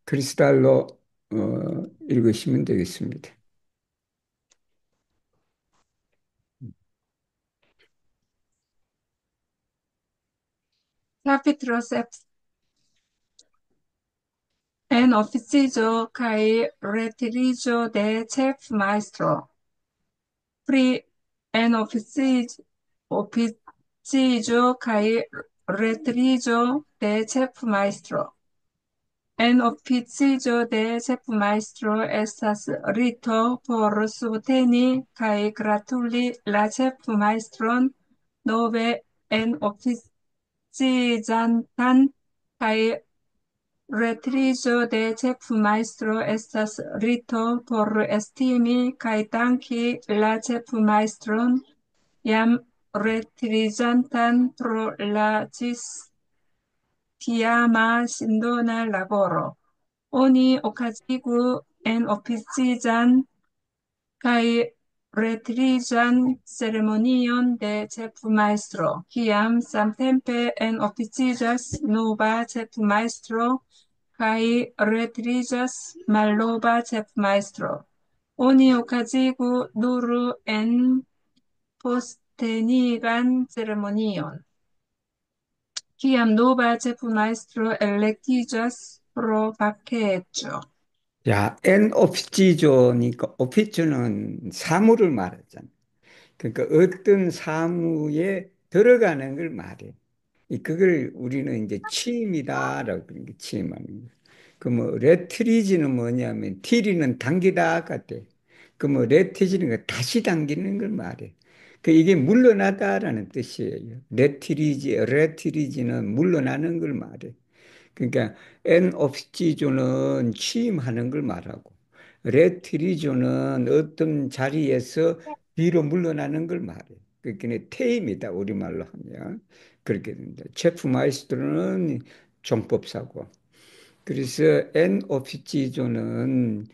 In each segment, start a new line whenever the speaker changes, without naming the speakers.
크리스탈로 읽으시면 되겠습니다.
Capítulo en oficio kai retirijo de chef maestro. Pri en oficio kai retirijo de chef maestro. En oficio de chef maestro estas rito por subteni kai gratuli la chef maestron nove en oficizantan kai retrijo de ĉefmajstro estas rito por estimi kaj danki la ĉefmajstron jam retriĝantan pro la ĝistiama sindona laboro. Oni okazigu en oficizan kaj retriĝan ceremonion de ĉefmajstro, kiam samtempe enoficiĝas nova ĉefmajstro kaj retriĝas malnova ĉefmajstro. Oni okazigu nur en postenigan ceremonion, kiam nova ĉefmajstro elektiĝas pro pakeĝo.
야, 엔 오피지조니까 오피지는 사무를 말하잖아. 그러니까 어떤 사무에 들어가는 걸 말해. 그걸 우리는 이제 취임이다라고 그러는 게 취임하는 거. 그 뭐 레트리지는 뭐냐면 티리는 당기다 같아. 그 뭐 레트리지는 거 다시 당기는 걸 말해. 그 이게 물러나다라는 뜻이에요. 레트리지는 물러나는 걸 말해. 그러니까 엔 옵티조는 취임하는 걸 말하고 레트리조는 어떤 자리에서 뒤로 물러나는 걸 말해. 그게 퇴임이다 우리말로 하면 그렇게 됩니다. 체프 마이스트로는 종법사고 그래서 엔 오피지조는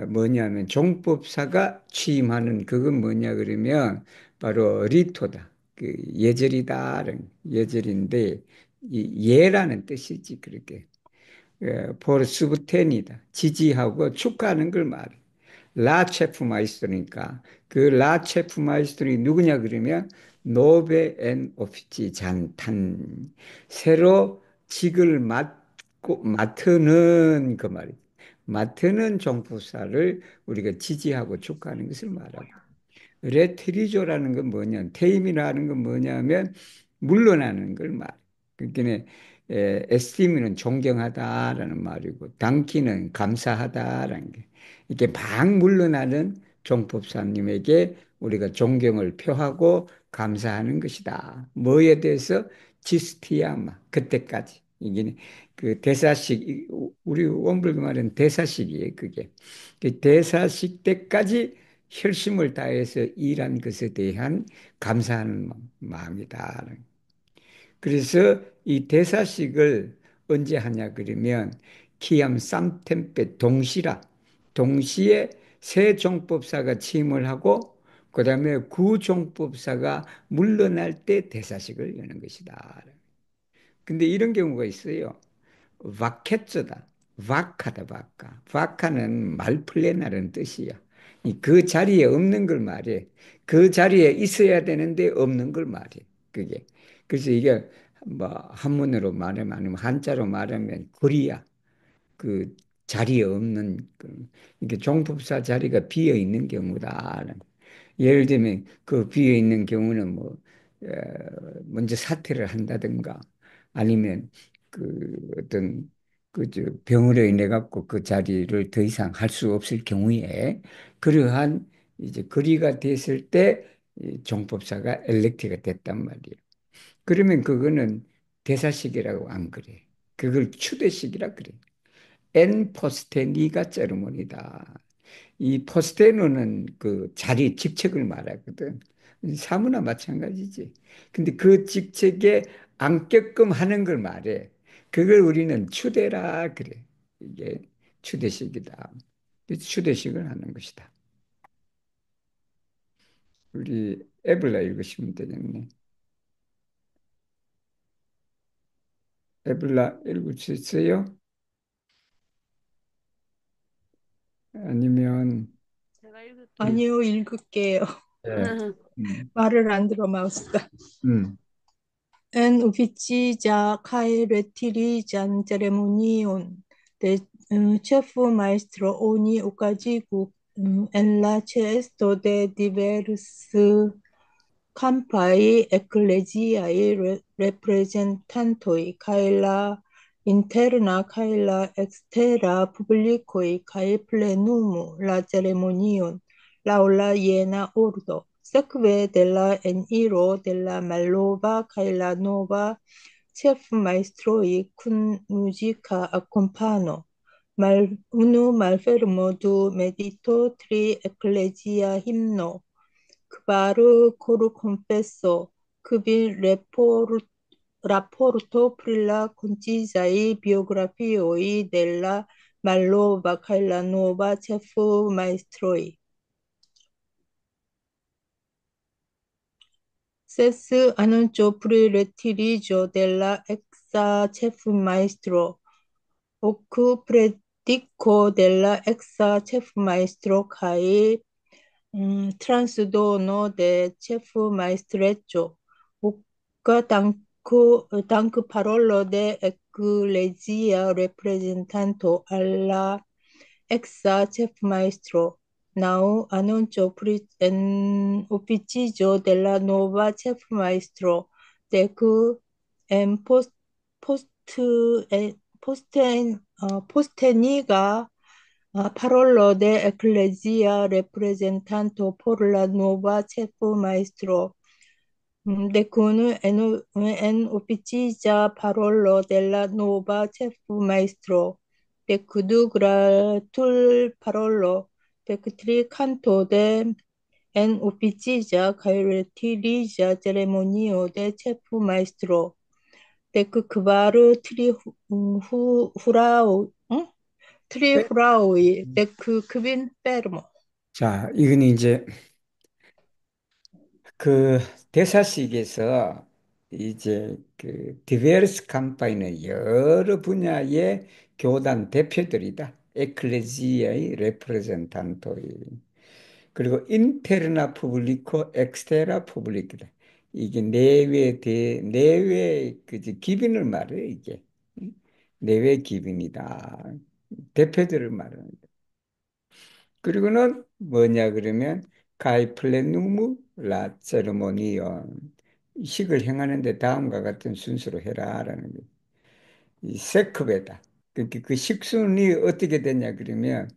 뭐냐면 종법사가 취임하는 그건 뭐냐 그러면 바로 리토다. 그 예절이다는 예절인데 이 예라는 뜻이지 그렇게 포르스부텐이다. 지지하고 축하하는 걸 말해. 라 체프 마이스터니까 그 라 체프 마이스터이 누구냐 그러면 노베 앤 오피치 잔탄 새로 직을 맡는 그 말이지. 맡는 종부사를 우리가 지지하고 축하하는 것을 말하고 레트리조라는 건 뭐냐, 퇴임이라는 건 뭐냐면 물러나는 걸 말. 그러니까 에스티미는 존경하다라는 말이고 당키는 감사하다라는 게 이렇게 막 물러나는 종법사님에게 우리가 존경을 표하고 감사하는 것이다. 뭐에 대해서 지스티야마 그때까지 이게 그 대사식 우리 원불교 말은 대사식이에요. 그게 그 대사식 때까지 혈심을 다해서 일한 것에 대한 감사하는 마음이다. 그래서 이 대사식을 언제 하냐 그러면 키암 쌈템페 동시라 동시에 새 종법사가 취임을 하고 그다음에 구종법사가 물러날 때 대사식을 여는 것이다. 근데 이런 경우가 있어요. 바켓쩌다. 바카다, 바카. 바카는 말플레나라는 뜻이야. 그 자리에 없는 걸 말해. 그 자리에 있어야 되는데 없는 걸 말해. 그게. 그래서 이게 뭐 한문으로 말하면 아니면 한자로 말하면 구리야. 그 자리에 없는 이게 종법사 자리가 비어 있는 경우다. 예를 들면 그 비어 있는 경우는 뭐 먼저 사퇴를 한다든가 아니면 그 어떤 그저 병으로 인해 갖고 그 자리를 더 이상 할 수 없을 경우에 그러한 이제 거리가 됐을 때 이 종법사가 엘렉트가 됐단 말이에요. 그러면 그거는 대사식이라고 안 그래. 그걸 추대식이라 그래. 엔 포스테니가 세르모니다. 이 포스테노는 그 자리 직책을 말하거든. 사무나 마찬가지지. 근데 그 직책에 앉게끔 하는 걸 말해. 그걸 우리는 추대라 그래. 이게 추대식이다. 그래서 추대식을 하는 것이다. 우리 에블라 읽으시면 되겠네. 에블라 읽을 수 있어요? 아니면,
제가 읽을게요.
아니요, 읽을게요.
예. 음,
말을 안 들어, 마우스가.
음.
En ufficia cae retirigan ceremonion de chef maestro ogni ocasió en la cesto de divers campi ecclesiae representantoi cae la interna cae la externa publicoi cae plenum la ceremonion laŭ la jena ordo, sekve de la eniro de la malnova kaj la nova ĉefmajstroj kun muzika akompano. Unu malfermo, du medito, tri eklezia himno, kvar koru confesso, kvin raporto pri la koncizaj biografioj de la malnova kaj la nova ĉefmajstroj. Ses annuncio pri retiriĝo de la eksa ĉefmajstro, ok prediko de la eksa ĉefmajstro kaj transdono de ĉefmajstreco, ok dankparolo de eklezia reprezentanto al la eksa ĉefmajstro. Naŭ anonco pri en oficizio de la nova ĉefmajstro, dek en posteniga parolo de eklezia reprezentanto por la nova ĉefmajstro. Decun en oficiza parolo de la nova ĉefmajstro, decdu gratulparolo, dectri canto de en oficiza kaj retiriĝa ceremonio de ĉefmajstro, deckvar
네.
tri huraŭj, dekkvin fermo.
자, 이건 이제 그 대사식에서 이제 그 디베르스 캄파이는 여러 분야의 교단 대표들이다. 에클레지아의 레프레젠탄토이. 그리고 인테르나 푸블리코 엑스테라 푸블리크다. 이게 내외 그지 기빈을 말해 이게. 내외 기빈이다. 대표들을 말하는 거예요. 그리고는 뭐냐 그러면 가이플레누무 라 세르모니온 식을 행하는데 다음과 같은 순서로 해라라는 거예요. 이 세크베다. 그 식순이 어떻게 되냐 그러면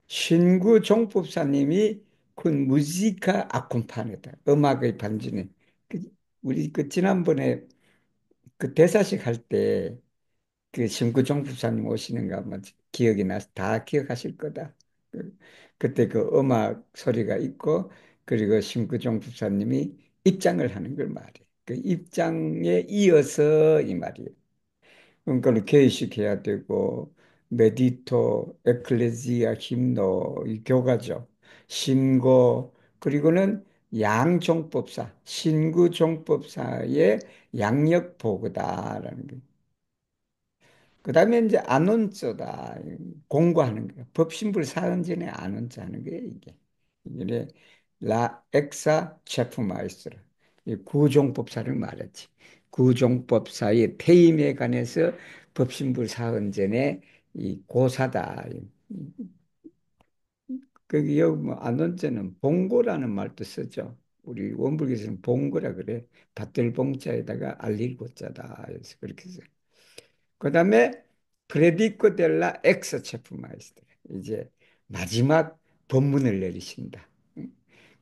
신구 종법사님이 군 무지카 아콤파네다. 음악의 반주네. 그 우리 그 지난번에 그 대사식 할 때 그 신구 종법사님 오시는 거 아마 기억이 나서 다 기억하실 거다. 그때 그 음악 소리가 있고 그리고 신구 종법사님이 입장을 하는 걸 말이에요. 그 입장에 이어서 이 말이에요. 그러니까 개의식해야 되고 메디토, 에클레지아, 힘노, 이 교가죠. 신고 그리고는 양종법사, 신구종법사의 양력보고다라는 게. 그다음에 이제 안원조다 공고하는 거예요. 법신불 사헌전에 안원조 하는 거예요 이게. 이게 라 엑사 체프마이스터 이 구종법사를 말했지. 구종법사의 퇴임에 관해서 법신불 사헌전에 이 고사다. 거기 여기 뭐 안원조는 봉고라는 말도 쓰죠. 우리 원불교에서는 봉고라 그래. 밭들 봉자에다가 알릴 고자다. 그래서 그렇게 써요. 그다음에 프레디코 델라 엑스 체프 마이스터 이제 마지막 법문을 내리신다.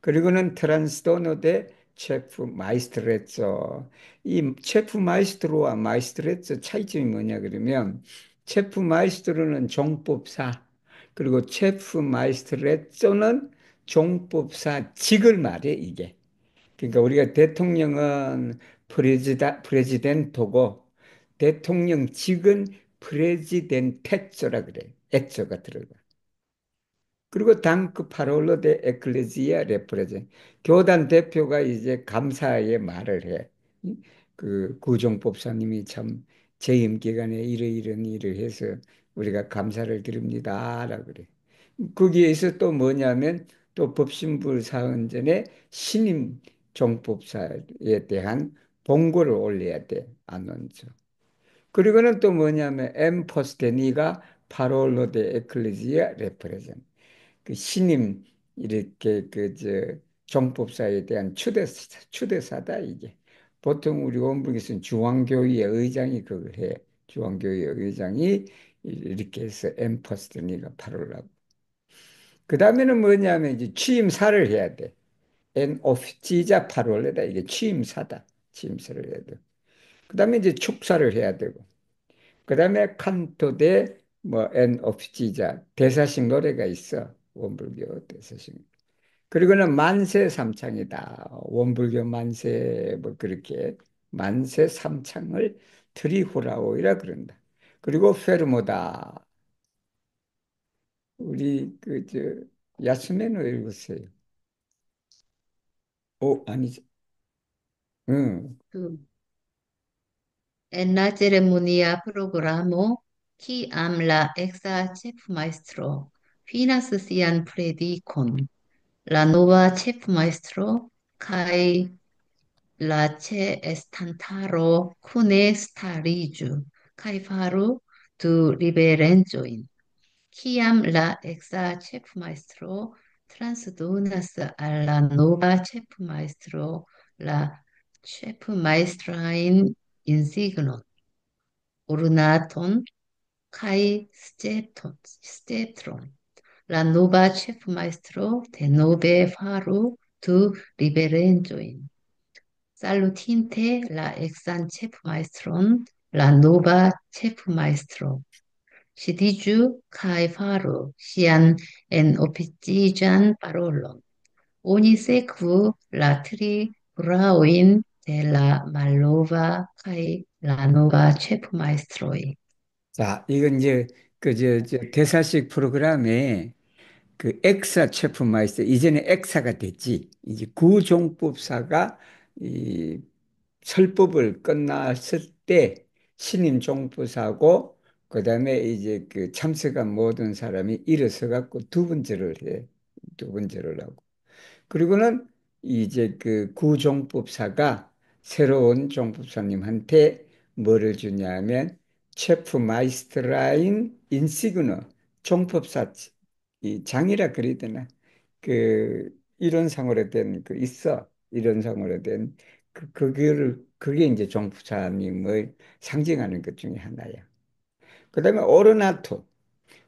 그리고는 트란스도노 데 체프 마이스트레죠. 이 체프 마이스트로와 마이스트레죠 차이점이 뭐냐 그러면 체프 마이스트로는 종법사 그리고 체프 마이스트레죠는 종법사 직을 말해 이게. 그러니까 우리가 대통령은 프레지덴토고 대통령직은 프레지덴테쪼라 그래. 에쪼가 들어가. 그리고 당그 파롤로 데 에클레지아 레프레젠 교단 대표가 이제 감사의 말을 해. 그 구종법사님이 참 재임 기간에 이러이런 일을 해서 우리가 감사를 드립니다라 그래. 거기에서 또 뭐냐면 또 법신부 사헌전에 신임 종법사에 대한 봉고를 올려야 돼. 안원서. 그리고는 또 뭐냐면 엠포스테니가 파롤로 데 에클레지아 레프레젠. 그 신임 이렇게 그 종법사에 대한 추대사다 이게. 보통 우리 원북에서는 주왕교회의 의장이 그걸 해. 주왕교회의 의장이 이렇게 해서 엠포스테니가 파롤라고. 그 다음에는 뭐냐면 이제 취임사를 해야 돼. 엔 오피지자 파롤레다. 이게 취임사다. 취임사를 해야 돼. 그 다음에 이제 축사를 해야 되고. 그 다음에 칸토데 엔 오피지자 대사식 노래가 있어. 원불교 대사식. 그리고는 만세 삼창이다. 원불교 만세 뭐 그렇게 만세 삼창을 트리후라오이라 그런다. 그리고 페르모다. 우리 야스메노 읽었어요. 아니지. 응.
그, en la ceremonia programo, qui am la exa chef maestro, finas sian predicon, la nova chef maestro, kai la che estantaro cune starigiu, kai faru tu liberenjoin. Kiam la exa chef maestro transdonas al la nova chef maestro la chef maestrain insignon, ornaton kai stetron. La nova chef maestro de nove faru tu liberenjoin. Salutinte la exan chef maestron, la nova chef maestro. Sidiĝu kaj faru ŝian enoficiĝan parolon. Oni sekvu la tri praojn de la malnova kaj la nova ĉefmajstroj.
자, 이건 이제 대사식 프로그램에 그 엑사 체프마이스터 이전에 엑사가 됐지. 이제 구종법사가 이 설법을 끝났을 때 신임 종부사고 그다음에 이제 그 참석한 모든 사람이 일어서 갖고 두 번째를 해. 두 번째를 하고. 그리고는 이제 그 구종법사가 새로운 종법사님한테 뭐를 주냐면 체프 마이스트라인 인시그너 종법사 이 장이라 그래야 되나 그 이론상으로 된 그 있어 이론상으로 된 그게 이제 종법사님을 상징하는 것 중에 하나야. 그다음에 오르나토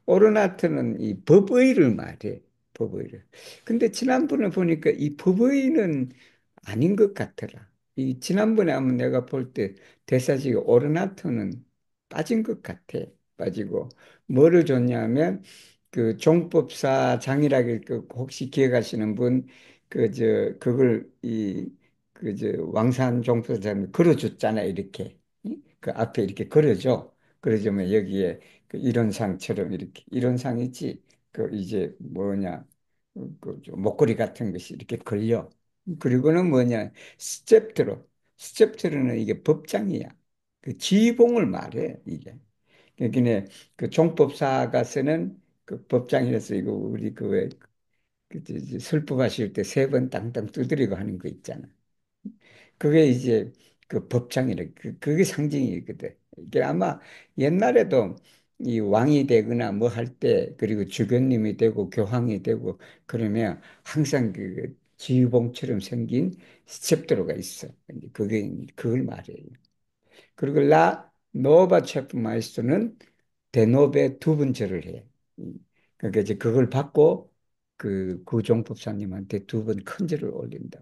오르나트는 이 법의를 말해. 법의를. 근데 지난번에 보니까 이 법의는 아닌 것 같더라. 이 지난번에 한번 내가 볼 때 대사직에 오르나트는 빠진 것 같아. 빠지고 뭐를 줬냐면 그 종법사 장이라고 그 혹시 기억하시는 분 그 저 그걸 이 그 저 왕산 종법사장이 걸어줬잖아 이렇게 응? 그 앞에 이렇게 걸어줘. 그러자면 여기에 그 이런 상처럼 이렇게 이런 상이지 그 이제 뭐냐 그좀 목걸이 같은 것이 이렇게 걸려 그리고는 뭐냐 스텝트로는 이게 법장이야 그 지봉을 말해 이게 그러니까 그 종법사가 쓰는 그 법장이라서 이거 우리 그왜 설법하실 때 세 번 땅땅 두드리고 하는 거 있잖아 그게 이제 그 법창이래. 그게 상징이거든. 이게 아마 옛날에도 이 왕이 되거나 뭐 할 때, 그리고 주교님이 되고 교황이 되고 그러면 항상 그 지휘봉처럼 생긴 스텝도로가 있어. 근데 그걸 말해요. 그리고 라 노바 체프 마이스터는 대노베 두 번째를 해. 그러니까 이제 그걸 받고 그 구종법사님한테 두 번 큰 절을 올린다.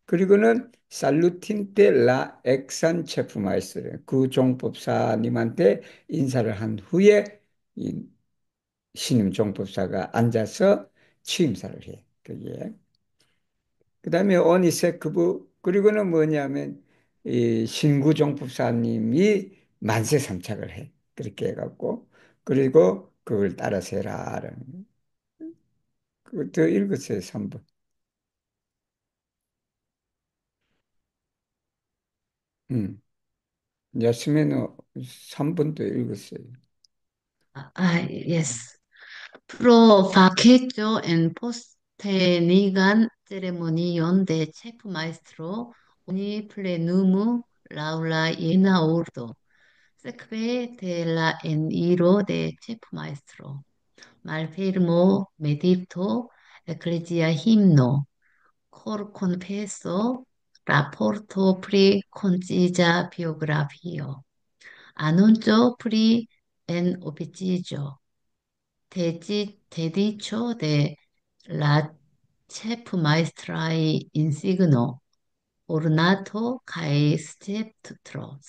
그리고는 살루틴 테 라 엑산 체프마이스터 그 종법사님한테 인사를 한 후에 이 신임 종법사가 앉아서 취임사를 해. 그게. 그다음에 오니세크부 그리고는 뭐냐면 이 신구 종법사님이 만세 삼착을 해. 그렇게 해갖고 그리고 그걸 따라서 해라라는 그더 읽었어요, 3번. 음. 야스메는 3번도 읽었어요.
Yes. Pro fachetto en postenigan ceremonion de chef maestro uni plenum laula iena ordo. Sekve de la eniro de chef maestro. Malfermo medito ecclesia himno. Cor confesso rapporto pri concisa biografio. Annuncio pri en oficio. Dedicho de la chef maestrae insigno, ornato cae sceptro,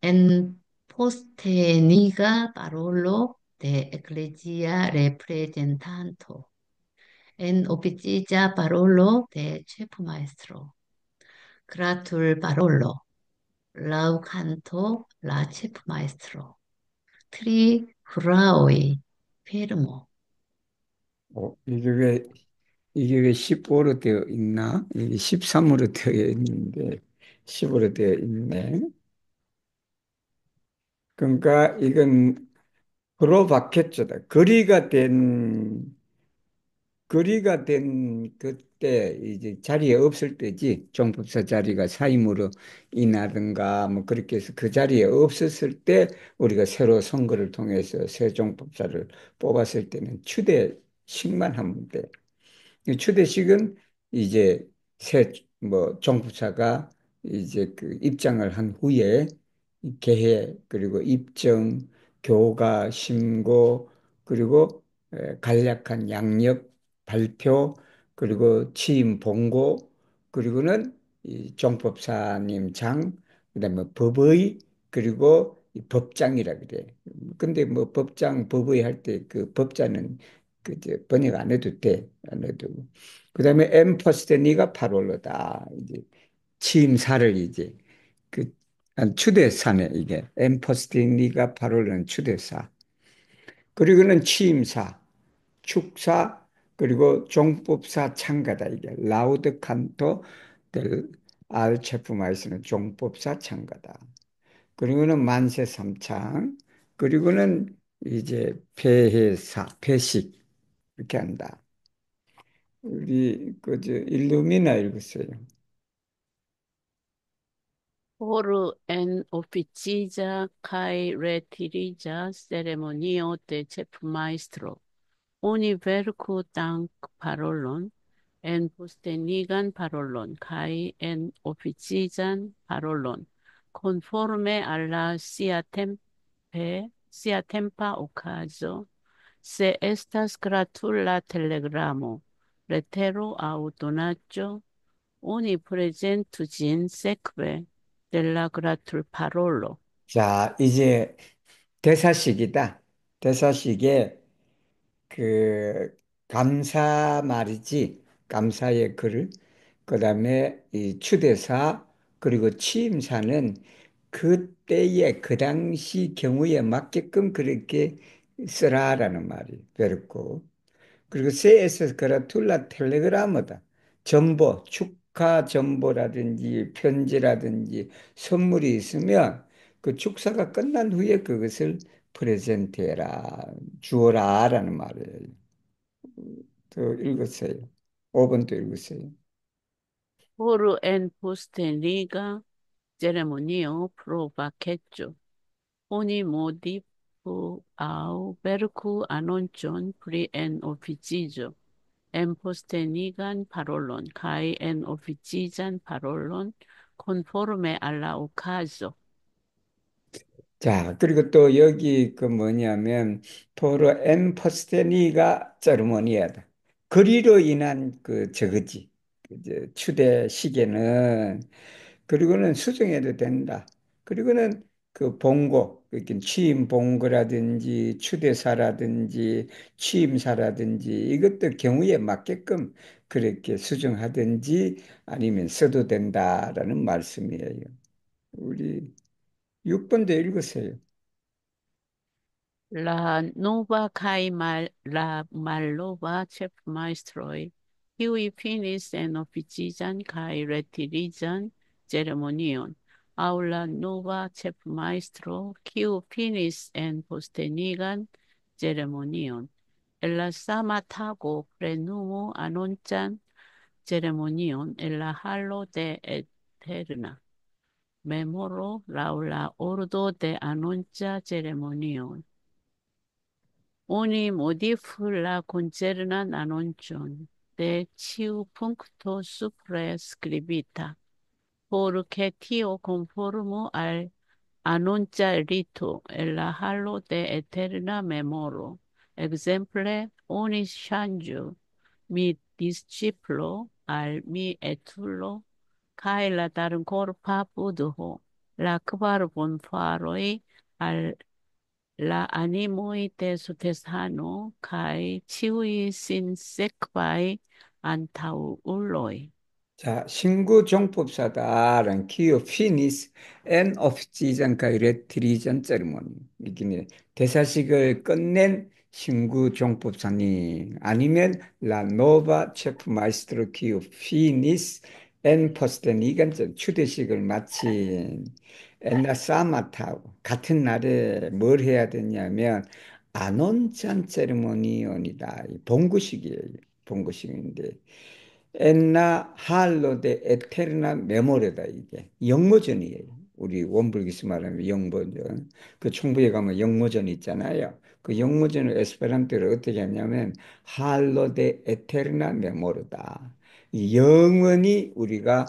en posteniga parolo de ecclesia representanto, en oficia parolo de chef maestro, gratul parolo, lau canto la chef maestro, tri fraui, fermo.
이게 왜 15로 되어 있나? 이게 13으로 되어 있는데 15로 되어 있네. 그러니까 이건 프로바켓조다. 거리가 된 그때 이제 자리에 없을 때지. 종법사 자리가 사임으로 인하든가 뭐 그렇게 해서 그 자리에 없었을 때 우리가 새로 선거를 통해서 새 종법사를 뽑았을 때는 추대식만 하면 돼. 이 추대식은 이제 새 뭐 정부사가 이제 그 입장을 한 후에 개회 그리고 입정, 교가, 심고 그리고 간략한 양력 발표 그리고 취임 봉고 그리고는 이 정법사님 장 그다음에 법의 그리고 이 법장이라 그래. 근데 뭐 법장 법의 할 때 그 법자는 그저 번역 안 해도 돼. 안 해도. 그다음에 엠퍼스테니가 파롤로다. 이제 취임사를 이제 그 추대사네 이게 엠퍼스테니가 파롤로는 추대사. 그리고는 취임사, 축사, 그리고 종법사 참가다 이게 라우드 칸토 델 알체프마이스는 종법사 참가다. 그리고는 만세 삼창, 그리고는 이제 폐회사, 폐식 이렇게 한다. 우리 그저 일루미나 읽었어요.
Por en oficisia cae retirigia ceremonio de maestro. Univercu dank parolon, en postenigan parolon, cae en ofician parolon, conforme alla sia tempa ocaso, se estas gratula telegramo, letero au donaggio, oni prezentu ĝin sekve de la gratulparolo.
자, 이제 대사식이다. 대사식에 그 감사 말이지. 감사의 글, 그다음에 이 추대사 그리고 취임사는 그때의 그 당시 경우에 맞게끔 그렇게 쓰라라는 말이 그렇고 그리고 CS 그라툴라 텔레그라마다 정보, 축하 정보라든지 편지라든지 선물이 있으면 그 축사가 끝난 후에 그것을 프레젠트해라, 주어라라는 말이에요. 또 읽었어요. 5번도 읽었어요.
Horo en posteniga ceremonio provacejo. Oni modifu au verku anoncion pri en oficijo. En postenigan parolon, kai en oficijan parolon, conforme alla ocaso.
자, 그리고 또 여기 그 뭐냐면 포로 엠퍼스테니가 세르모니아다. 거리로 인한 그 저거지. 그 추대 시계는 그리고는 수정해도 된다. 그리고는 그 봉고, 그러니까 취임 봉고라든지 추대사라든지 취임사라든지 이것도 경우에 맞게끔 그렇게 수정하든지 아니면 써도 된다라는 말씀이에요. 우리 6번도 읽으세요.
La nova kai la malnova chef maestroi, kiui finis en ofician kai retirigan ceremonion, au la nova chef maestro, kiu finis en postenigan ceremonion. Ella Samatago Prenumo Anonchan Ceremonion, Ella Halo de Eterna. Memoro Laula Ordo de Anoncia Ceremonion. Uni modif la concernan anoncion de ciu puncto supra scribita, porque tio conformo al annuncia rito e la halo de eterna memoro. Exemple, unis shangio mi disciplo al mi etulo, cae la dancor papuduho, la quar bonfaroi al la animoi de sutesano, cae ciui sin sequae antau ulloi.
자, 신구종법사다란 키어 피니스 앤 오피지전과 레트리전 세리머니. 이게 대사식을 끝낸 신구종법사님 아니면 라 노바 체프 마이스트로 키어 피니스 앤 포스텐 이건 추대식을 마친 엔나 사마타고 같은 날에 뭘 해야 되냐면 아논찬 세리머니온이다. 본구식이에요. 본구식인데 엔나 할로데 에테르나 메모레다 이게 영모전이에요. 우리 원불기스 말하면 영모전. 그 총부에 가면 영모전 있잖아요. 그 영모전을 에스페란토로 어떻게 하냐면 할로데 에테르나 메모르다. 이 영원히 우리가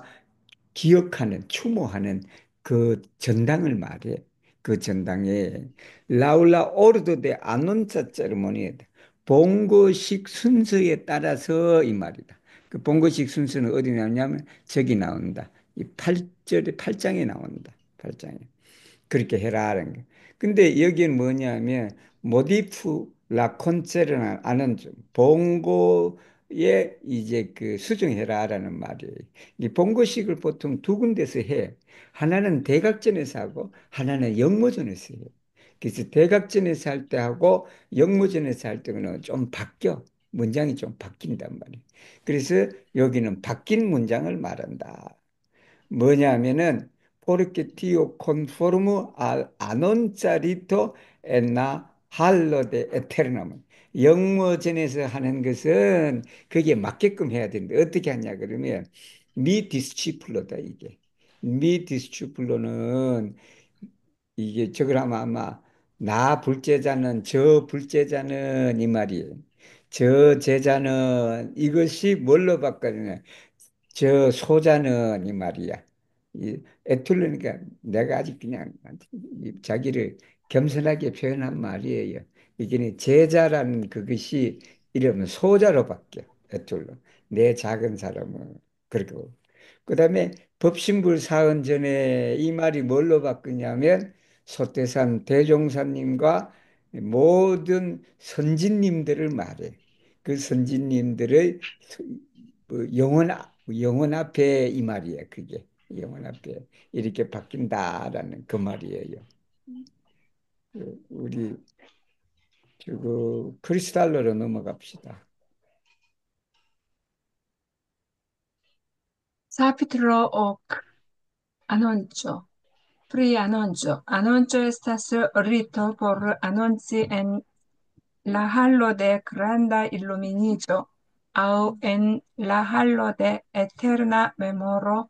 기억하는, 추모하는 그 전당을 말해. 그 전당에 라울라 오르도 데 아논차 세르모니에 봉고식 순서에 따라서 이 말이다. 그 봉고식 순서는 어디 나오냐면 저기 나온다. 이 8절에 8장에 나온다. 8장에. 그렇게 해라라는 거. 근데 여기는 뭐냐면 모디프 라콘체르는 아는 좀 봉고에 이제 그 수정해라라는 말이에요. 이 봉고식을 보통 두 군데서 해. 하나는 대각전에서 하고 하나는 영모전에서 해요. 그래서 대각전에서 할 때 하고 영모전에서 할 때는 좀 바뀌어. 문장이 좀 바뀐단 말이에요. 그래서 여기는 바뀐 문장을 말한다. 뭐냐면은 포르케티오 콘포르무 알 아논짜리토 엔나 할로데 에테르나문 영어전에서 하는 것은 그게 맞게끔 해야 되는데 어떻게 하냐 그러면 미 디스치플로다 이게 미 디스치플로는 이게 저걸 하면 아마 나 불제자는 저 불제자는 이 말이에요. 저 제자는 이것이 뭘로 바꿔주냐 저 소자는 이 말이야. 이 에툴르니까 내가 아직 그냥 자기를 겸손하게 표현한 말이에요. 이게 제자라는 그것이 이러면 소자로 바뀌어. 에툴르. 내 작은 사람은 그렇게. 그다음에 법신불 사흔 전에 이 말이 뭘로 바뀌냐면 소태산 대종사님과 모든 선진님들을 말해. 그 선진님들의 영혼 앞에 이 말이에요. 그게 영혼 앞에 이렇게 바뀐다라는 그 말이에요. 우리 그 크리스탈로로 넘어갑시다.
Capítulo hoc. Annuncio. Pri annuncio. Annuncio estas rito por annunci en la hallo de granda illuminigio au en la hallo de eterna memoro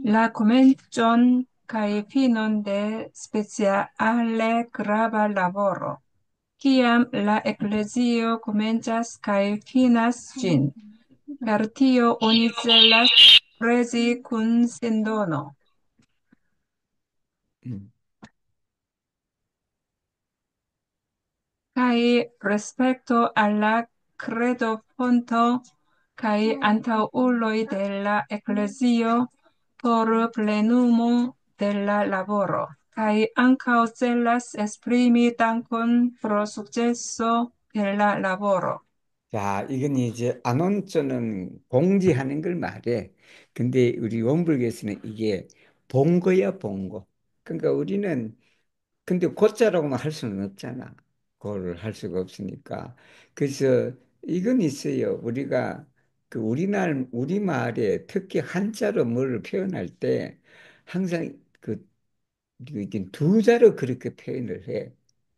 la comencion cae finon de speciale grava laboro. Ciam la ecclesio comencias cae finas gin. Per tio oni celas presi cun sindono.
음.
Kai respecto alla credo fonto kai antaŭuloj de la eklezio por plenumo de la laboro kai ankaŭ celas esprimi dankon pro sukceso de la laboro.
자, 이건 이제 안온서는 공지하는 걸 말해. 근데 우리 원불교에서는 이게 본거야, 본거. 그러니까 우리는 근데 고자라고만 할 수는 없잖아. 그걸 할 수가 없으니까. 그래서 이건 있어요. 우리가 그 우리말에 특히 한자로 뭘 표현할 때 항상 그 이게 두 자로 그렇게 표현을 해.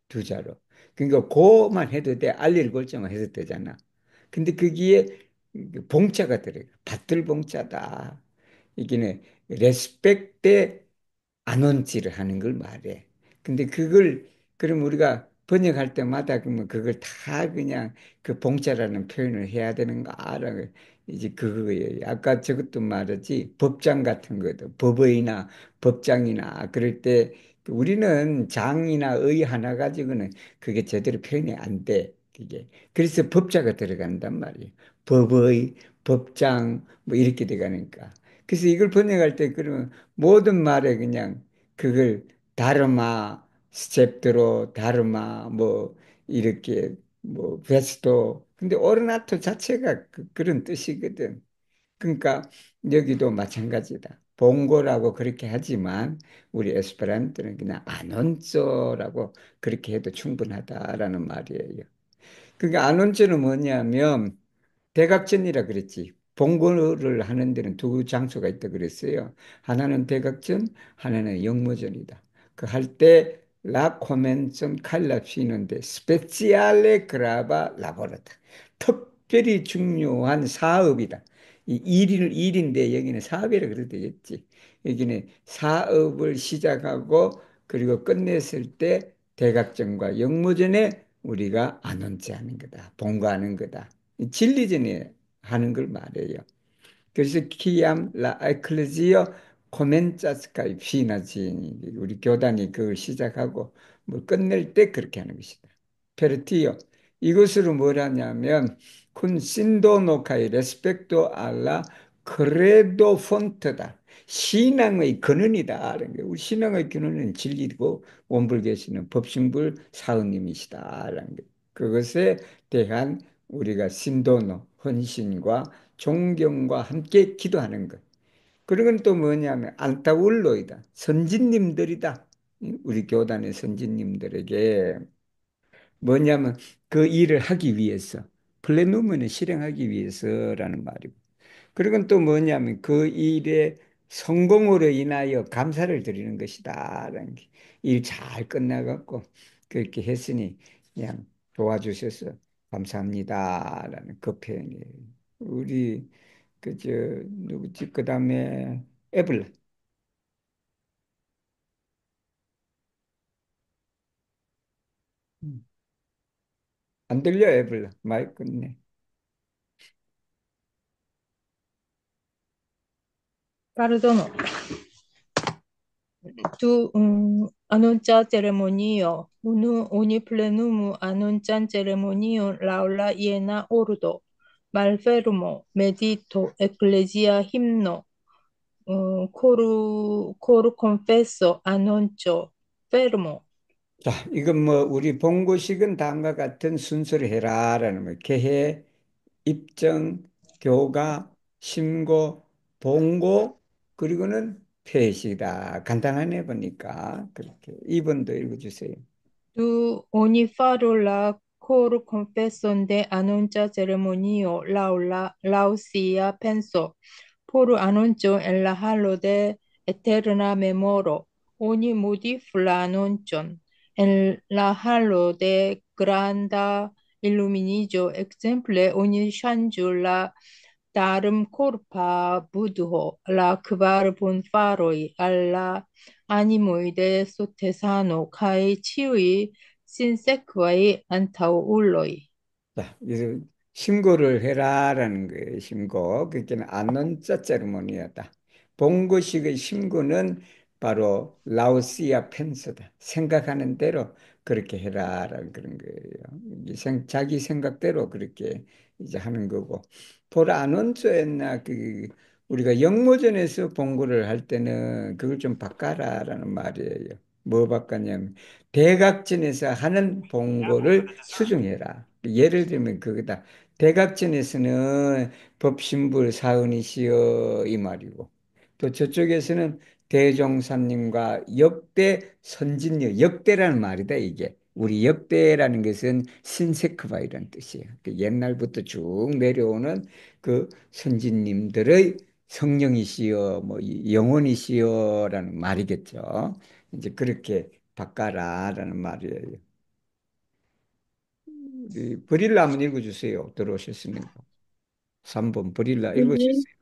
두 자로. 그러니까 고만 해도 돼. 알릴 골자만 해도 되잖아. 근데 거기에 봉자가 들어가. 받들 봉자다. 이게는 레스펙트 안원지를 하는 걸 말해. 근데 그걸 그럼 우리가 번역할 때마다 그러면 그걸 다 그냥 그 봉자라는 표현을 해야 되는가라고 이제 그거예요. 아까 저것도 말하지 법장 같은 것도 법의나 법장이나 그럴 때 우리는 장이나 의 하나 가지고는 그게 제대로 표현이 안 돼. 그게 그래서 법자가 들어간단 말이에요. 법의, 법장 뭐 이렇게 돼가니까. 그래서 이걸 번역할 때 그러면 모든 말에 그냥 그걸 다르마, 스텝드로, 다르마, 뭐, 이렇게, 뭐, 베스토. 근데 오르나토 자체가 런 뜻이거든. 그러니까 여기도 마찬가지다. 봉고라고 그렇게 하지만 우리 에스페란토는 그냥 아논조라고 그렇게 해도 충분하다라는 말이에요. 그러니까 아논조는 뭐냐면 대각전이라 그랬지. 봉고를 하는 데는 두 장소가 있다 그랬어요. 하나는 대각전, 하나는 영모전이다. 그 할 때 라 코멘션 칼라피는데 스페циale grava lavorata. 특별히 중요한 사업이다. 이 일인데 여기는 사업이라 그래도 되겠지. 여기는 사업을 시작하고 그리고 끝냈을 때 대각전과 영모전에 우리가 안언지하는 거다. 봉고하는 거다. 진리전에 하는 걸 말해요. 그래서 키암 라 에클레지오 코멘자스카이 피나지 우리 교단이 그걸 시작하고 뭐 끝낼 때 그렇게 하는 것이다. 페르티오 이것으로 뭘 하냐면 군 신도노카이 레스펙토 알라 크레도 폰트다. 신앙의 근원이다. 라는 게 우리 신앙의 근원은 진리고 원불교시는 법신불 사은님이시다. 라는 게 그것에 대한 우리가 신도노 헌신과 존경과 함께 기도하는 것. 그런 건 또 뭐냐면 안타울로이다. 선진님들이다. 우리 교단의 선진님들에게 뭐냐면 그 일을 하기 위해서 플래누먼을 실행하기 위해서라는 말이고. 그리고 또 뭐냐면 그 일의 성공으로 인하여 감사를 드리는 것이다. 라는 게. 일 잘 끝나갖고 그렇게 했으니 그냥 도와주셔서 감사합니다. 라는 그 표현이에요. 우리 그저 누구지? 그다음에 에블라. 음. 안 들려 에블라. 마이크 네.
Perdono, annuncia ceremonio, uni plenum annuncian ceremonio laula iena ordo, malfermo, medito, ecclesia himno, coru confesso, annuncio, fermo.
자, 이건 뭐 우리 본고식은 다음과 같은 순서를 해라라는 거. 개해, 입정, 교가, 심고, 본고, 그리고는 폐시다. 간단하네 보니까 그렇게 2번도 읽어주세요.
Tu ogni faro la cor confessonde annuncia ceremonio lausia penso, por annuncio en la halo de eterna memoro, ogni modif la annuncion, en la halo de granda illuminigio, exemple ogni changiu la darum corpa buduo, la kvar bon faroi, alla 아니모이데 소테사노 카이 치의 신세크와의 안타오 울로이.
자, 그래서 신고를 해라라는 거예요. 신고. 그게는 안논 짜짜르모니아다. 본고식의 신고는 바로 라오시아 펜서다. 생각하는 대로 그렇게 해라라는 그런 거예요. 자기 생각대로 그렇게 이제 하는 거고. 보라 안논조였나 그 우리가 영모전에서 본고를 할 때는 그걸 좀 바꿔라라는 말이에요. 뭐 바꿨냐면 대각전에서 하는 본고를 수정해라. 예를 들면 그거다. 대각전에서는 법신불 사은이시여 이 말이고 또 저쪽에서는 대종사님과 역대 선진여 역대라는 말이다 이게. 우리 역대라는 것은 신세크바이라는 뜻이에요. 그 옛날부터 쭉 내려오는 그 선진님들의 성령이시여 뭐 영혼이시여라는 말이겠죠. 이제 그렇게 바꿔라라는 말이에요. 우리 브릴라 한번 읽어주세요. 들어오셨으니까. 3번 브릴라
Tri,
읽으셨어요.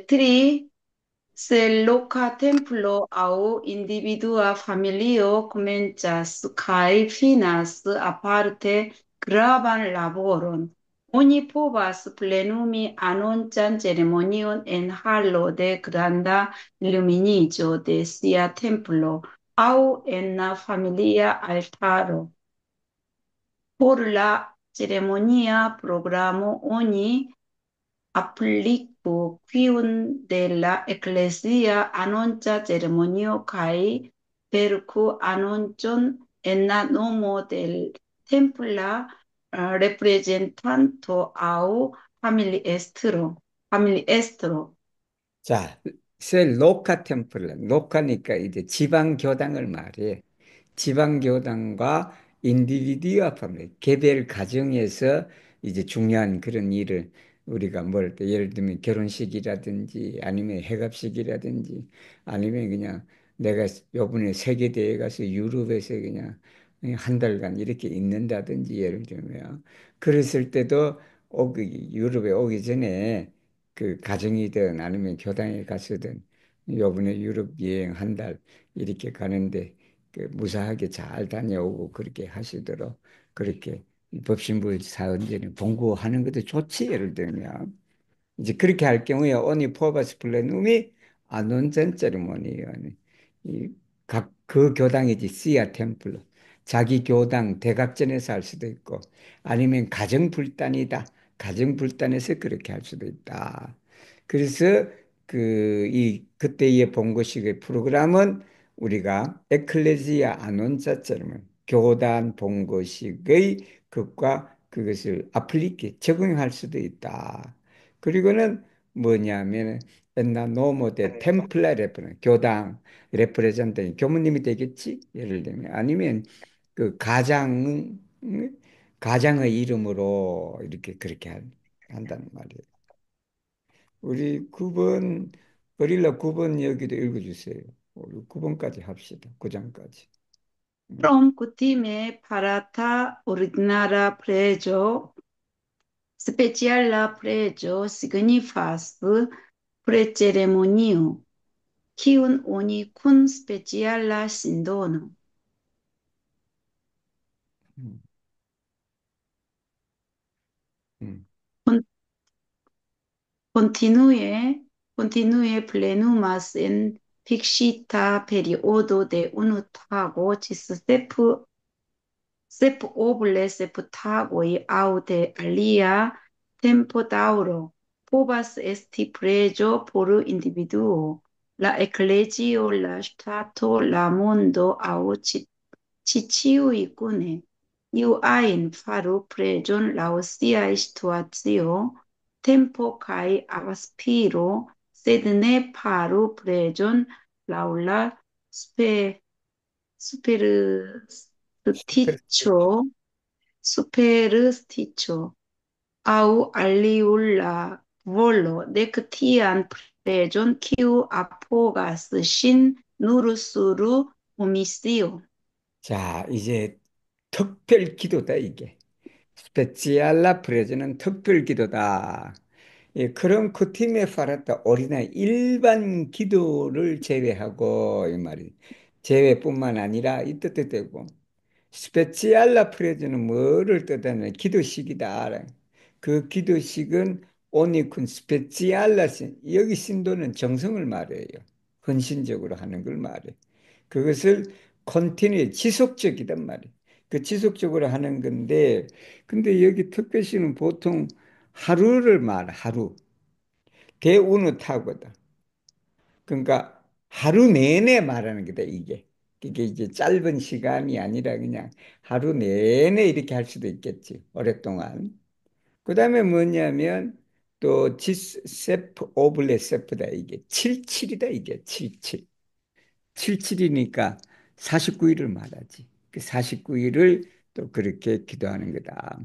tri se loca templo au individua familio commensas cae finas aparte gravan laboron. Oni povas plenumi annuncan ceremonion en hallo de granda illuminigio de sia templo au en la familia altaro. Por la ceremonia programo oni applico quium de la ecclesia annuncia ceremonio cae percu annuncion en la nomo del templa representanto au familiestro.
자, 셀 로카 템플, 로카니까 이제 지방 교당을 말해. 지방 교당과 인디비디아 파밀리, 개별 가정에서 이제 중요한 그런 일을 우리가 뭘 때 예를 들면 결혼식이라든지 아니면 해갑식이라든지 아니면 그냥 내가 요번에 세계대회 가서 유럽에서 그냥 한 달간 이렇게 있는다든지 예를 들면 그랬을 때도 유럽에 오기 전에 그 가정이든 아니면 교당에 갔으든 요번에 유럽 여행 한 달 이렇게 가는데 그 무사하게 잘 다녀오고 그렇게 하시도록 그렇게 법신부 사원들이 봉고하는 것도 좋지 예를 들면 이제 그렇게 할 경우에 오니 포바스 플래눔이 아논젠 세리머니 이각 그 교당이지 시아 템플로 자기 교당 대각전에서 할 수도 있고 아니면 가정 불단이다 가정 불단에서 그렇게 할 수도 있다. 그래서 그 이 그때의 본고식의 프로그램은 우리가 에클레시아 아논자처럼 교단 본고식의 것과 그것을 아플리케 적용할 수도 있다. 그리고는 뭐냐면 옛날 노모데 템플라 레프레 교당 레프레젠tant 교무님이 되겠지 예를 들면 아니면 그 가장의 이름으로 이렇게 그렇게 한다는 말이에요. 우리 9번 버릴라 9번 여기도 읽어주세요. 우리 9번까지 합시다. 9장까지.
From cutime parata ordinara pregio speciala pregio signifas preceremonio quiun oni cum speciala sindono.
음, 음,
Con- Continue plenumas en fixita periodo de unu tago cis sep oble sep tagoi aude alia tempo dauro povas esti pregio por individuo, la ecclesio, la stato, la mondo au ciciui cune. Iu ein faru pregion lau siae situatio, tempo cae aspiro, sed ne paru pregion lau la spe, supersticio, supersticio, au aliula volo, dec tian pregion quiu apogas sin nur sur omisio.
자, 이제 특별 기도다, 이게. 스페치알라 프레즈는 특별 기도다. 예, 그럼 그 팀에 팔았다 어린아이 일반 기도를 제외하고, 이 말이. 제외뿐만 아니라 이 뜻도 되고. 스페치알라 프레즈는 뭐를 뜻하냐면 기도식이다. 그 기도식은 오니쿤 스페치알라 여기 신도는 정성을 말해요. 헌신적으로 하는 걸 말해. 그것을 컨티뉴 지속적이단 말이에요. 그 지속적으로 하는 건데 근데 여기 특별시는 보통 하루를 말해 하루 대우는 타고다. 그러니까 하루 내내 말하는 거다 이게. 이게 이제 짧은 시간이 아니라 그냥 하루 내내 이렇게 할 수도 있겠지. 오랫동안. 그다음에 뭐냐면 또 지세프 오블레 세프다 이게 77이다 이게 77. 77이니까 49일을 말하지. 그 49일을 또 그렇게 기도하는 거다.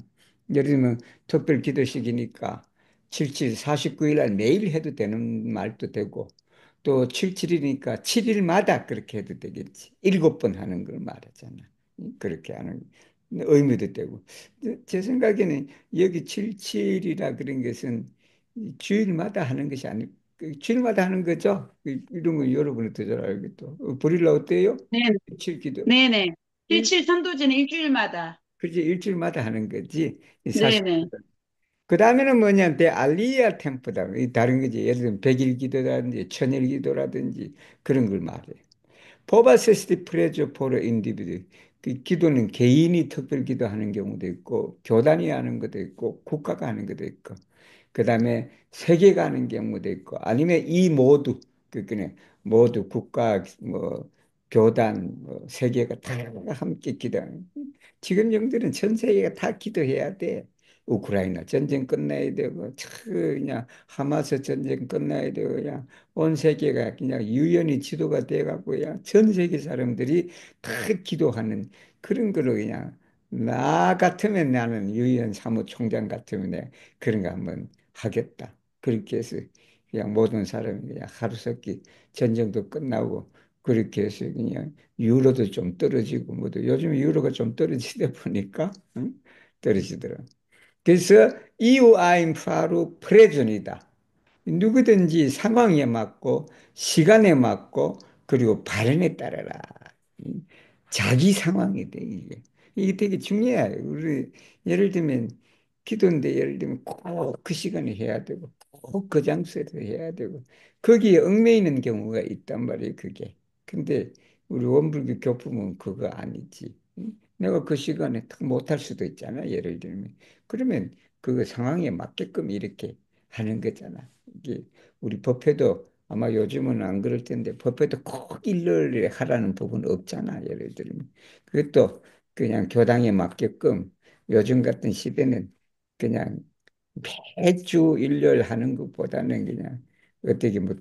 예를 들면 특별 기도식이니까 77, 49일 날 매일 해도 되는 말도 되고 또 77이니까 7일마다 그렇게 해도 되겠지. 7번 하는 걸 말하잖아. 그렇게 하는. 의미도 되고. 제 생각에는 여기 77이라 그런 것은 이 주일마다 하는 것이 아니, 주일마다 하는 거죠. 이런 거 여러분은 더 잘 알겠죠. 보릴라 어때요?
네,
칠기도.
네네.
일,
77선도제는 일주일마다.
그지 일주일마다 하는 거지. 사실.
네네.
그 다음에는 뭐냐, 대 알리야 템포다. 이 다른 거지. 예를 들면 백일 기도라든지 천일 기도라든지 그런 걸 말해요. 포바세스티 프레조 포르 인디비드. 그 기도는 개인이 특별 기도하는 경우도 있고 교단이 하는 것도 있고 국가가 하는 것도 있고 그다음에 세계가 하는 경우도 있고 아니면 이 모두 그러니까 모두 국가 뭐 교단 뭐 세계가 다 함께 기도하는 지금 영들은 전 세계가 다 기도해야 돼. 우크라이나 전쟁 끝나야 되고 그냥 하마스 전쟁 끝나야 되고 그냥 온 세계가 그냥 유연히 지도가 돼갖고 그냥 전 세계 사람들이 다 기도하는 그런 거로 그냥 나 같으면 나는 유엔 사무총장 같으면 내가 그런 거 한번 하겠다. 그렇게 해서 그냥 모든 사람이 그냥 하루속히 전쟁도 끝나고 그렇게 해서 그냥 유로도 좀 떨어지고 뭐도 요즘 유로가 좀 떨어지다 보니까 응? 떨어지더라. 그래서 EU I'm 바로 프레전이다. 누구든지 상황에 맞고 시간에 맞고 그리고 발언에 따라라. 자기 상황이 돼 이게. 이게 되게 중요해요. 우리 예를 들면 기도인데 예를 들면 꼭 그 시간에 해야 되고 꼭 그 장소에서 해야 되고 거기에 얽매이는 경우가 있단 말이에요. 그게. 근데 우리 원불교 교품은 그거 아니지. 내가 그 시간에 딱 못할 수도 있잖아. 예를 들면 그러면 그 상황에 맞게끔 이렇게 하는 거잖아. 이게 우리 법회도 아마 요즘은 안 그럴 텐데 법회도 꼭 일요일에 하라는 법은 없잖아. 예를 들면 그것도 그냥 교당에 맞게끔 요즘 같은 시대는 그냥 매주 일요일 하는 것보다는 그냥 어떻게 뭐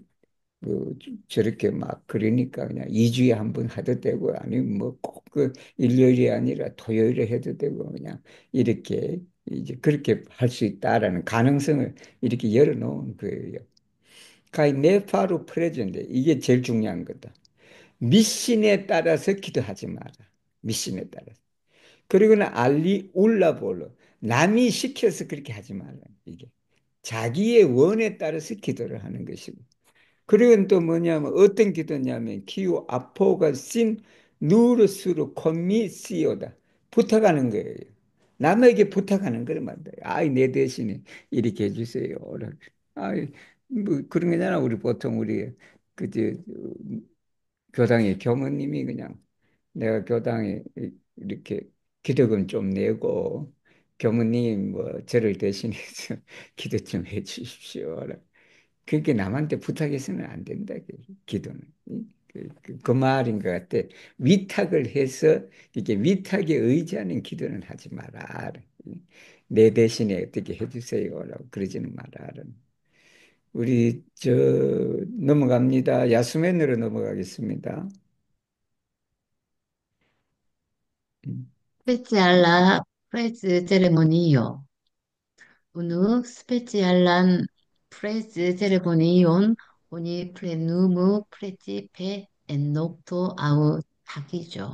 저렇게 막 그러니까 그냥 2주에 한 번 해도 되고 아니면 뭐 꼭 그 일요일이 아니라 토요일에 해도 되고 그냥 이렇게 이제 그렇게 할 수 있다라는 가능성을 이렇게 열어놓은 거예요. 가히 네파루 프레젠데 이게 제일 중요한 거다. 미신에 따라서 기도하지 마라. 미신에 따라서. 그리고는 알리 울라볼로 남이 시켜서 그렇게 하지 말라. 이게 자기의 원에 따라서 기도를 하는 것이고. 그리고 또 뭐냐면 어떤 기도냐면 기후 아포가 씬 누르스로 코미시오다 부탁하는 거예요. 남에게 부탁하는 걸 만들어요. 아이 내 대신에 이렇게 해주세요. 아이 뭐 그런 거잖아. 우리 보통 우리 그저 교당의 교무님이 그냥 내가 교당에 이렇게 기도금 좀 내고 교무님 뭐 저를 대신해서 기도 좀 해주십시오. 그게 남한테 부탁해서는 안 된다. 기도는. 그 말인 것 같아. 위탁을 해서 이게 위탁에 의지하는 기도는 하지 마라. 내 대신에 어떻게 해주세요라고 그러지는 마라. 우리 넘어갑니다. 야수맨으로 넘어가겠습니다. 음.
Speciala prez ceremonio. Unu specialan prez ceremonion oni plenum precipe en nocto au tagijo.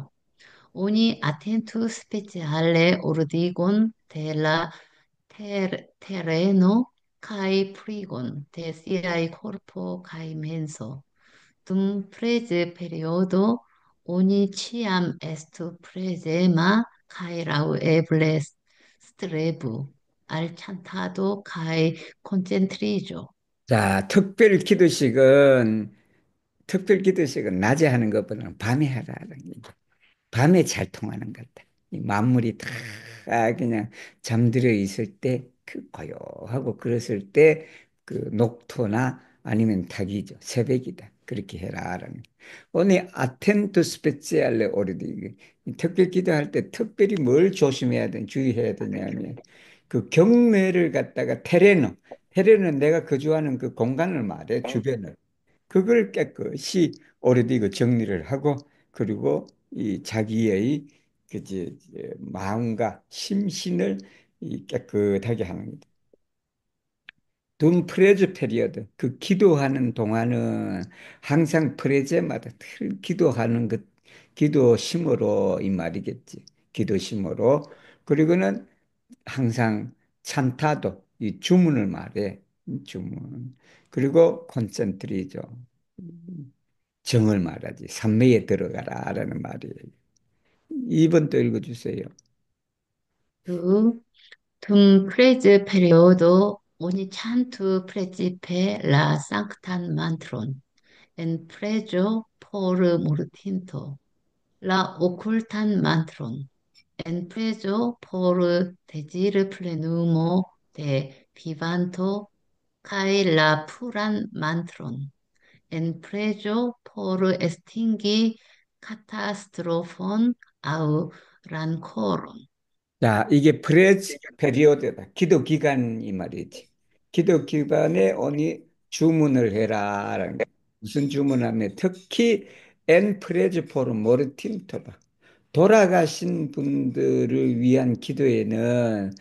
Oni attentus speciale ordigon de la terreno kai prigon de siae corpo kai menso. Dum prese periodo oni ciam estu presema kai laueble strebu al chantado kai concentrijo.
자, 특별 기도식은 낮에 하는 것보다는 밤에 하라는 얘기. 밤에 잘 통하는 것 같아. 이 만물이 다 그냥 잠들어 있을 때, 그 고요하고 그랬을 때, 그 녹토나 아니면 닭이죠. 새벽이다. 그렇게 해라라는. 오늘 아텐토 스페ци알레 오르디. 특별 기도할 때 특별히 뭘 조심해야 되, 주의해야 되냐면, 그 경매를 갖다가 테레노 내가 거주하는 그 공간을 말해, 주변을. 그걸 깨끗이 오래디 그 정리를 하고 그리고 이 자기의 그지 마음과 심신을 이 깨끗하게 하는 거다. 둠 프레즈 페리어드 그 기도하는 동안은 항상 프레제마다 늘 기도하는 것 기도심으로 이 말이겠지. 기도심으로. 그리고는 항상 찬타도, 이 주문을 말해. 주문. 그리고 콘센트리죠. 정을 말하지. 삼매에 들어가라라는 말이에요. 2번 또 읽어주세요.
두, tum prese periodo ogni cantu precipe la sanctam mantron, en pregio por mortinto, la occultan mantron, en pregio por degir plenumo de vivanto, cae la puran mantron, en pregio por extingi catastrophon au rancoron.
자, 이게 프레즈 페리오드다. 기도 기간 이 말이지. 기도 기간에 오니 주문을 해라라는 거. 무슨 주문하면 특히 엔 프레즈 포르 모르팀토다. 돌아가신 분들을 위한 기도에는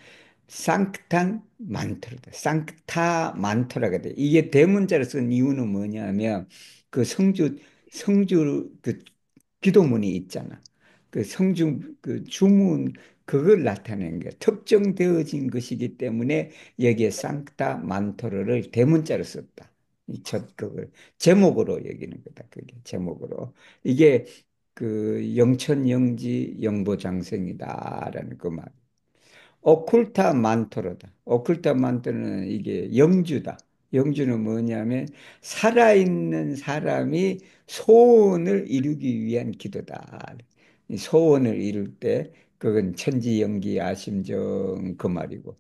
상크탄 만토르다. 상크타 만토라가 돼. 이게 대문자로 쓴 이유는 뭐냐면 그 성주 그 기도문이 있잖아. 그 성주 그 주문 그걸 나타내는 거야. 특정되어진 것이기 때문에 여기에 상크타 만토르를 대문자로 썼다. 이 첫 그걸 제목으로 여기는 거다. 그게 제목으로. 이게 그 영천영지 영보장생이다라는 그 말. 오쿨타 만토로다. 오쿨타 만토는 이게 영주다. 영주는 뭐냐면 살아있는 사람이 소원을 이루기 위한 기도다. 이 소원을 이룰 때 그건 천지영기 아심정 그 말이고.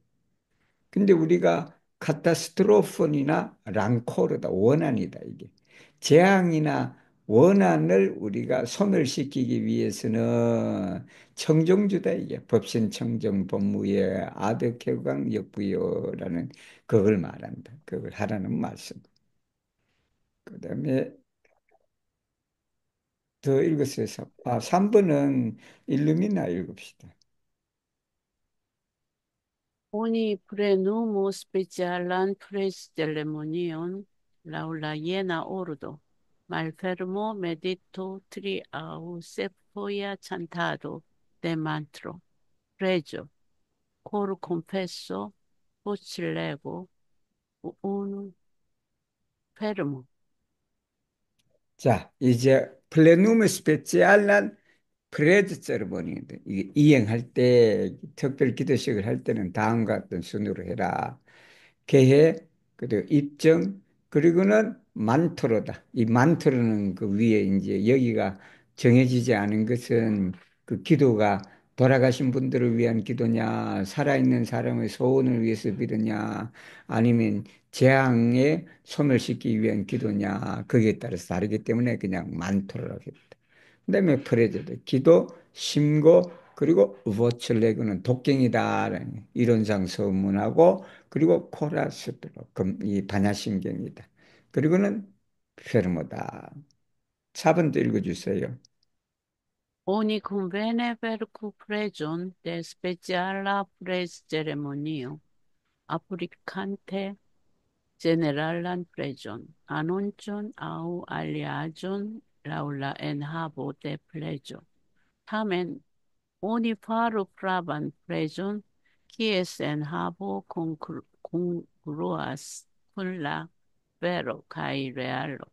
근데 우리가 카타스트로폰이나 랑코르다. 원한이다, 이게. 재앙이나 원한을 우리가 소멸시키기 위해서는 청정주다, 이게. 법신, 청정, 법무예, 아득해강, 역부요라는 그걸 말한다. 그걸 하라는 말씀. 그 다음에 더 읽었어요. 3번은 일루미나 읽읍시다.
Ogni prenumo specialan pres ceremonion laula iena ordo, malfermo medito triau sequoia chantado de mantro, pregio, cor confesso, vocilego, un fermo.
자, 이제 플레누메 스페циал란 프레즈 세르모니인데 이게 이행할 때 특별 기도식을 할 때는 다음과 같은 순으로 해라. 계획, 그리고 입증, 그리고는 만토로다. 이 만토로는 그 위에 이제 여기가 정해지지 않은 것은 그 기도가 돌아가신 분들을 위한 기도냐, 살아있는 사람의 소원을 위해서 비드냐, 아니면 재앙에 소멸시키기 위한 기도냐, 거기에 따라서 다르기 때문에 그냥 만토라고 했다. 그다음에 프레제도 기도, 심고, 그리고 우보철레그는 독경이다. 이론상 서문하고, 그리고 코라스도 이 반야심경이다. 그리고는 페르모다. 4번도 읽어주세요.
Oni convene percu pregion de speciala pres ceremonio, applicante generalan pregion, annuncion au aliagion laula en habo de pregio. Tamen oni faru praban pregion, quies en habo congruas kun la vero kai realo.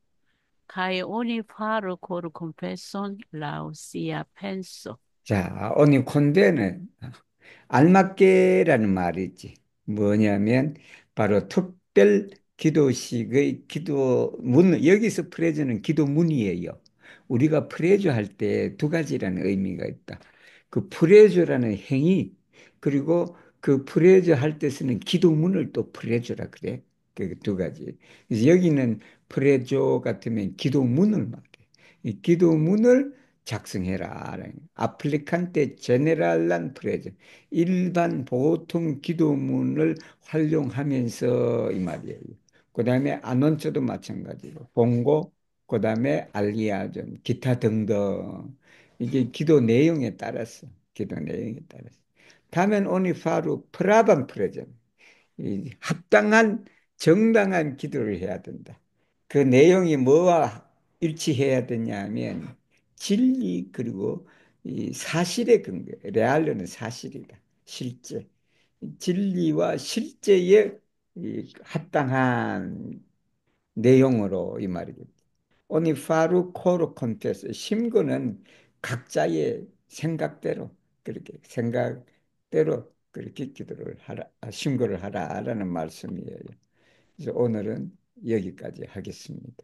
Kai oni faru cor confession lau sia penso.
자, 오늘 콘데는 알맞게라는 말이 있지. 뭐냐면 바로 특별 기도식의 기도문, 여기서 프레즈는 기도문이에요. 우리가 프레즈 할 때 두 가지라는 의미가 있다. 그 프레즈라는 행위, 그리고 그 프레즈 할 때 쓰는 기도문을 또 프레즈라 그래. 그 두 가지. 그래서 여기는 프레조 같으면 기도문을 말해. 이 기도문을 작성해라. 아플리칸테 제네랄란 프레즈. 일반 보통 기도문을 활용하면서 이 말이에요. 그 다음에 안원처도 마찬가지고, 봉고, 그 다음에 알리아전, 기타 등등. 이게 기도 내용에 따라서, 기도 내용에 따라서. 다음엔 오니 파루 프라반 프레젠. 이 합당한 정당한 기도를 해야 된다. 그 내용이 뭐와 일치해야 되냐면 진리 그리고 이 사실에 근거, 레알로는 사실이다. 실제. 진리와 실제에 이 합당한 내용으로 이 말이겠죠. 오니파루 코르 콘테스 심고는 각자의 생각대로 그렇게 생각대로 그렇게 기도를 하라, 심고를 하라라는 말씀이에요. 그래서 오늘은 여기까지 하겠습니다.